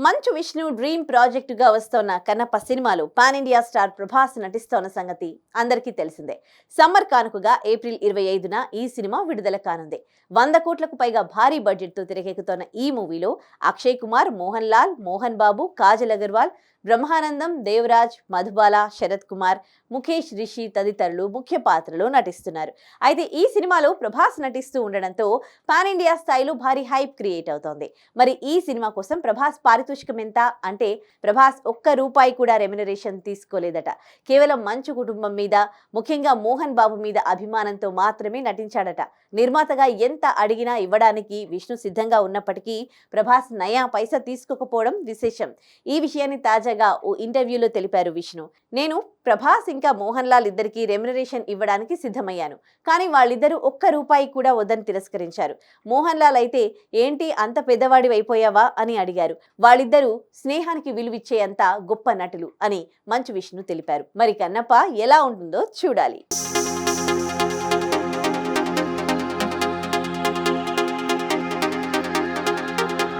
Manchu Vishnu dream ప్రాజెక్టుగా వస్తోన్న కన్నప్ప సినిమాలో pan India star Prabhas నటిస్తోన్న సంగతి అందరికీ తెలిసిందే. సమ్మర్ కానుకగా ఏప్రిల్ 25న ఈ సినిమా విడుదల కానుంది. 100 కోట్లకు పైగా భారీ బడ్జెట్తో తెరకెక్కుతోన్న ఈ మూవీలో అక్షయ్ కుమార్, మోహన్ లాల్, మోహన్ బాబు, కాజల్ అగర్వాల్, బ్రహ్మానందం, దేవరాజ్, మధుబాల, శరత్ కుమార్, ముఖేష్ రిషి తదితరులు ముఖ్య పాత్రలో నటిస్తున్నారు. అయితే ఈ సినిమాలో ప్రభాస్ నటిస్తూ ఉండడంతో పాన్ ఇండియా స్థాయిలో భారీ హైప్ క్రియేట్ అవుతోంది. మరి ఈ సినిమా కోసం ప్రభాస్ పారితోషికం ఎంత అంటే ప్రభాస్ ₹1 కూడా రెమ్యునరేషన్ తీసుకోలేదట. కేవలం మంచు కుటుంబం మీద, ముఖ్యంగా మోహన్ బాబు మీద అభిమానంతో మాత్రమే నటించాడట. నిర్మాతగా ఎంత అడిగినా ఇవ్వడానికి విష్ణు సిద్ధంగా ఉన్నప్పటికీ ప్రభాస్ నయా పైసా తీసుకోకపోవడం విశేషం. ఈ విషయాన్ని తాజాగా ఓ ఇంటర్వ్యూలో తెలిపారు విష్ణు. నేను ప్రభాస్ ఇంకా మోహన్ లాల్ ఇద్దరికి రెమ్యునరేషన్ ఇవ్వడానికి సిద్ధమయ్యాను. కానీ వాళ్ళిద్దరూ ₹1 కూడా వద్దని తిరస్కరించారు. మోహన్ లాల్ అయితే ఏంటి అంత పెద్దవాడి అయిపోయావా అని అడిగారు. వాళ్ళిద్దరూ స్నేహానికి విలువిచ్చేంత గొప్ప నటులు అని మంచు విష్ణు తెలిపారు. మరి కన్నప్ప ఎలా ఉంటుందో చూడాలి.